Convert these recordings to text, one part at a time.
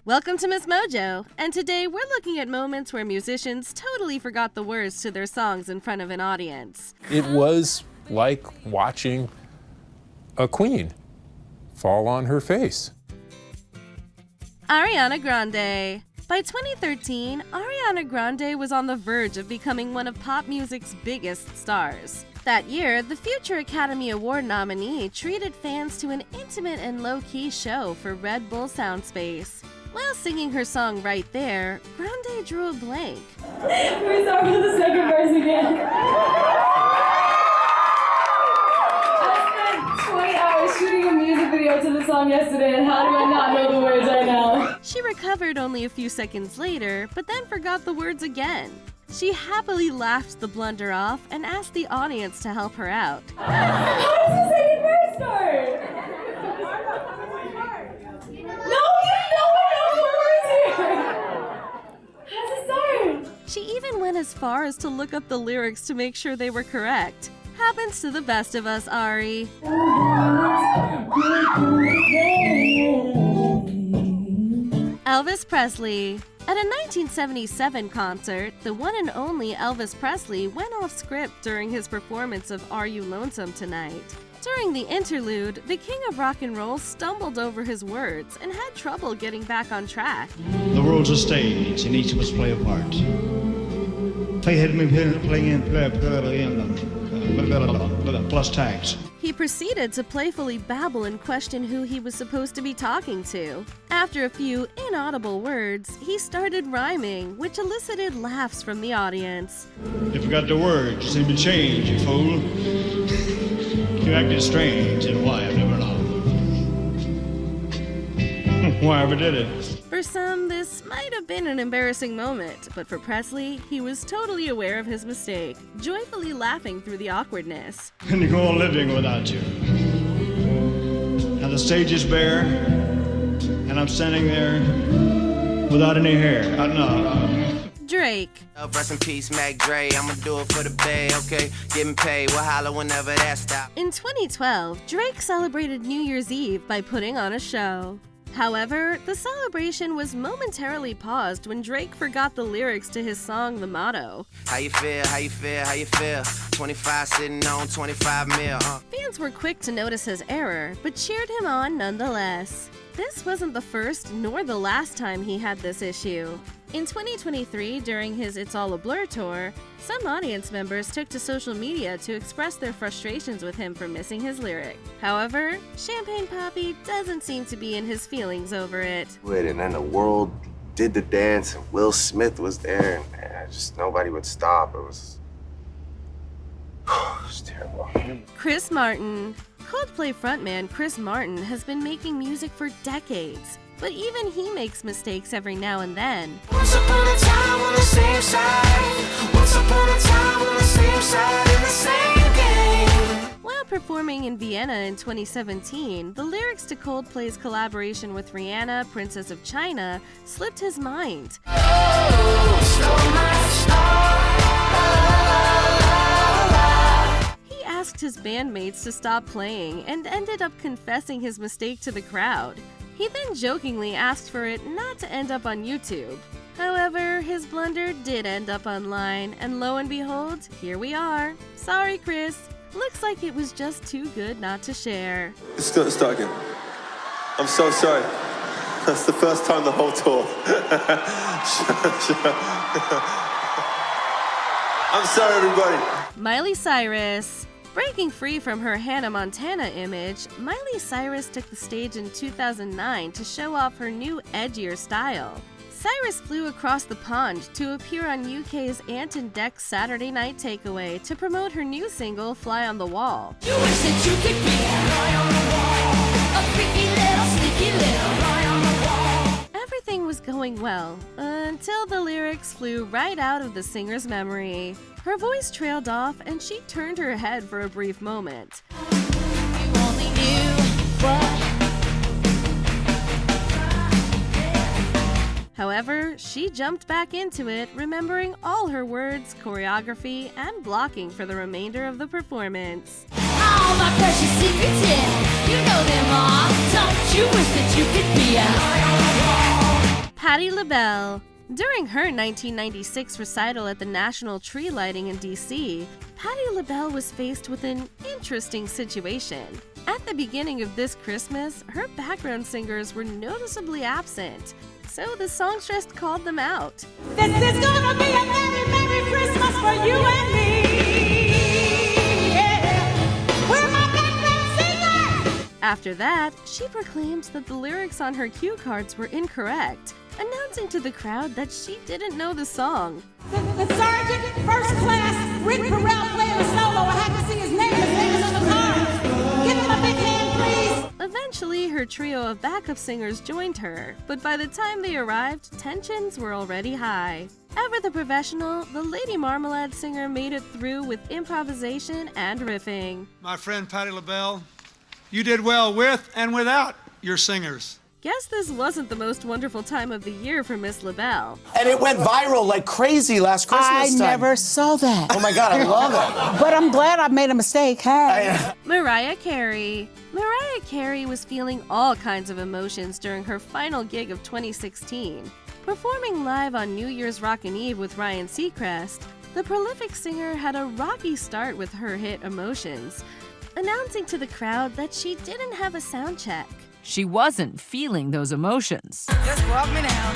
Welcome to MsMojo, and today we're looking at moments where musicians totally forgot the words to their songs in front of an audience. It was like watching a queen fall on her face. Ariana Grande. By 2013, Ariana Grande was on the verge of becoming one of pop music's biggest stars. That year, the future Academy Award nominee treated fans to an intimate and low-key show for Red Bull Soundspace. While singing her song Right There, Grande drew a blank. Can we start with the second verse again? I spent 20 hours shooting a music video to the song yesterday, and how do I not know the words right now? She recovered only a few seconds later, but then forgot the words again. She happily laughed the blunder off and asked the audience to help her out. How does the second verse start? She even went as far as to look up the lyrics to make sure they were correct. Happens to the best of us, Ari. Elvis Presley. At a 1977 concert, the one and only Elvis Presley went off script during his performance of Are You Lonesome Tonight? During the interlude, the king of rock and roll stumbled over his words and had trouble getting back on track. The world's a stage, and each of us play a part. Plus tax. He proceeded to playfully babble and question who he was supposed to be talking to. After a few inaudible words, he started rhyming, which elicited laughs from the audience. You forgot the words, you seem to change, you fool. You acted strange, and why, I've never known. Why ever did it? For some, this might have been an embarrassing moment, but for Presley, he was totally aware of his mistake, joyfully laughing through the awkwardness. And to go on living without you. Now the stage is bare, and I'm standing there without any hair. Drake. Rest in peace, Mac Dre. I'ma do it for the bay, okay? Getting paid, we'll holler whenever that stops. In 2012, Drake celebrated New Year's Eve by putting on a show. However, the celebration was momentarily paused when Drake forgot the lyrics to his song The Motto. How you feel, how you feel, how you feel? 25 sitting on 25 mil, Fans were quick to notice his error, but cheered him on nonetheless. This wasn't the first nor the last time he had this issue. In 2023, during his It's All a Blur tour, some audience members took to social media to express their frustrations with him for missing his lyric. However, Champagne Papi doesn't seem to be in his feelings over it. And then the world did the dance, and Will Smith was there, and just nobody would stop. It was terrible. Chris Martin. Coldplay frontman Chris Martin has been making music for decades, but even he makes mistakes every now and then. Once upon a time on the same side. Once upon a time on the same side in the same game. While performing in Vienna in 2017, the lyrics to Coldplay's collaboration with Rihanna, Princess of China, slipped his mind. Oh, stole my star. He asked his bandmates to stop playing and ended up confessing his mistake to the crowd. He then jokingly asked for it not to end up on YouTube. However, his blunder did end up online, and lo and behold, here we are. Sorry, Chris. Looks like it was just too good not to share. Start again. I'm so sorry. That's the first time the whole tour. I'm sorry, everybody. Miley Cyrus. Breaking free from her Hannah Montana image, Miley Cyrus took the stage in 2009 to show off her new, edgier style. Cyrus flew across the pond to appear on UK's Ant and Dec's Saturday Night Takeaway to promote her new single, Fly on the Wall. You wish that you could be a fly on the wall. A freaky little, sneaky little fly on the wall. Everything was going well, until the lyrics flew right out of the singer's memory. Her voice trailed off and she turned her head for a brief moment. You only knew what. However, she jumped back into it, remembering all her words, choreography, and blocking for the remainder of the performance. All my precious secrets in, you know them all. Don't you wish that you could be a fly on the wall? Patti LaBelle. During her 1996 recital at the National Tree Lighting in DC, Patti LaBelle was faced with an interesting situation. At the beginning of this Christmas, her background singers were noticeably absent, so the songstress called them out. This is gonna be a Merry, Merry Christmas for you and me. Yeah. We're my background singers. After that, she proclaimed that the lyrics on her cue cards were incorrect, announcing to the crowd that she didn't know the song. The sergeant, first class, Rick Perrell playing a solo. I had to see his name as big as on the card. Give him a big hand, please. Eventually, her trio of backup singers joined her, but by the time they arrived, tensions were already high. Ever the professional, the Lady Marmalade singer made it through with improvisation and riffing. My friend Patti LaBelle, you did well with and without your singers. Guess this wasn't the most wonderful time of the year for Miss LaBelle. And it went viral like crazy last Christmas time. I never saw that. Oh my God, I love it. But I'm glad I made a mistake, hey? Mariah Carey. Mariah Carey was feeling all kinds of emotions during her final gig of 2016. Performing live on New Year's Rockin' Eve with Ryan Seacrest, the prolific singer had a rocky start with her hit Emotions, announcing to the crowd that she didn't have a sound check. She wasn't feeling those emotions. Just walk me down.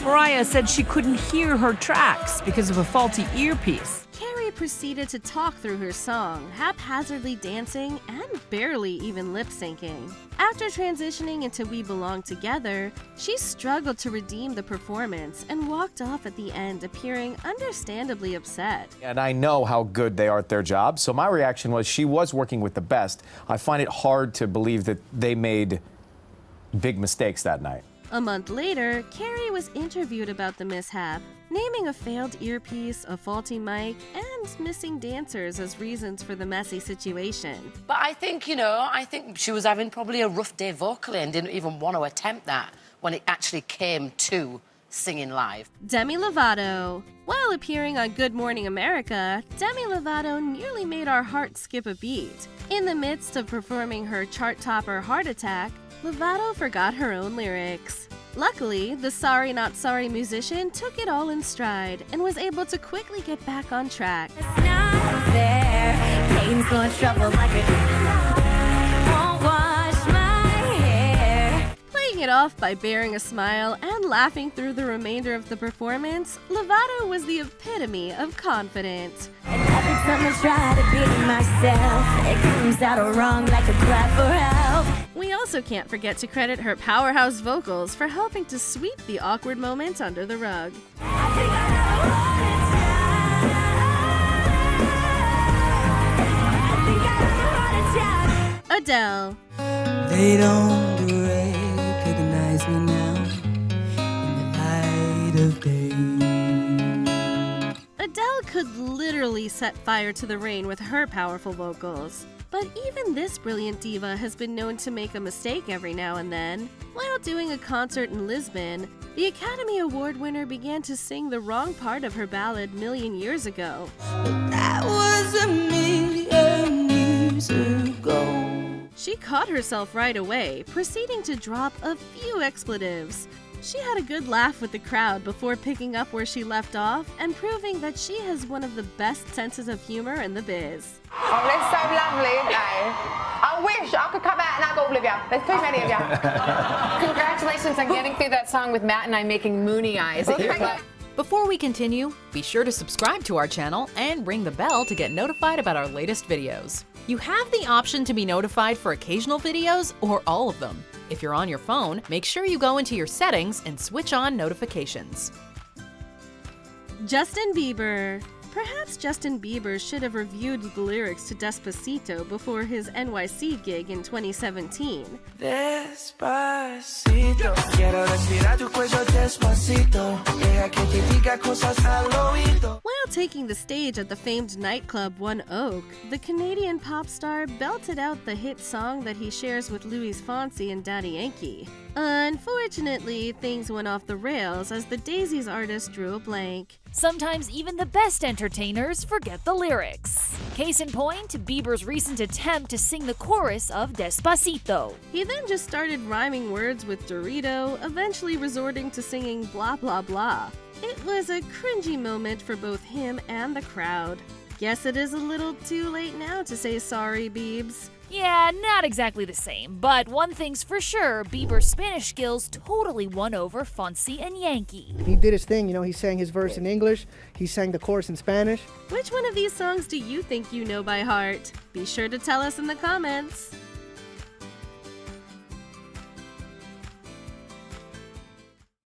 Mariah said she couldn't hear her tracks because of a faulty earpiece. Carey proceeded to talk through her song, haphazardly dancing and barely even lip-syncing. After transitioning into We Belong Together, she struggled to redeem the performance and walked off at the end, appearing understandably upset. And I know how good they are at their job, so my reaction was she was working with the best. I find it hard to believe that they made big mistakes that night. A month later, Carey was interviewed about the mishap, naming a failed earpiece, a faulty mic, and missing dancers as reasons for the messy situation. But I think, I think she was having probably a rough day vocally and didn't even want to attempt that when it actually came to singing live. Demi Lovato. While appearing on Good Morning America, Demi Lovato nearly made our hearts skip a beat. In the midst of performing her chart-topper Heart Attack, Lovato forgot her own lyrics. Luckily, the Sorry Not Sorry musician took it all in stride and was able to quickly get back on track. It's not fair. Pain's gonna trouble like a won't wash my hair. Playing it off by bearing a smile and laughing through the remainder of the performance, Lovato was the epitome of confidence. And every time I try to be myself, it comes out wrong like a cry for help. We also can't forget to credit her powerhouse vocals for helping to sweep the awkward moments under the rug. Adele. They don't recognize me now in the light of day. Adele could literally set fire to the rain with her powerful vocals. But even this brilliant diva has been known to make a mistake every now and then. While doing a concert in Lisbon, the Academy Award winner began to sing the wrong part of her ballad Million Years Ago. But that was a million years ago. She caught herself right away, proceeding to drop a few expletives. She had a good laugh with the crowd before picking up where she left off and proving that she has one of the best senses of humor in the biz. Oh, that's so lovely. I wish I could come out and I go Olivia. There's too many of you. Congratulations on getting through that song with Matt and I making moony eyes at your butt. Before we continue, be sure to subscribe to our channel and ring the bell to get notified about our latest videos. You have the option to be notified for occasional videos or all of them. If you're on your phone, make sure you go into your settings and switch on notifications. Justin Bieber. Perhaps Justin Bieber should have reviewed the lyrics to Despacito before his NYC gig in 2017. Despacito, quiero respirar tu cuello despacito. Deja que te diga cosas al oído. While taking the stage at the famed nightclub One Oak, the Canadian pop star belted out the hit song that he shares with Louis Fonsi and Daddy Yankee. Unfortunately, things went off the rails as the Daisies artist drew a blank. Sometimes even the best entertainers forget the lyrics. Case in point, Bieber's recent attempt to sing the chorus of Despacito. He then just started rhyming words with Dorito, eventually resorting to singing blah blah blah. It was a cringy moment for both him and the crowd. Guess it is a little too late now to say sorry, Biebs. Yeah, not exactly the same, but one thing's for sure, Bieber's Spanish skills totally won over Fonsi and Yankee. He did his thing, he sang his verse in English, he sang the chorus in Spanish. Which one of these songs do you think you know by heart? Be sure to tell us in the comments.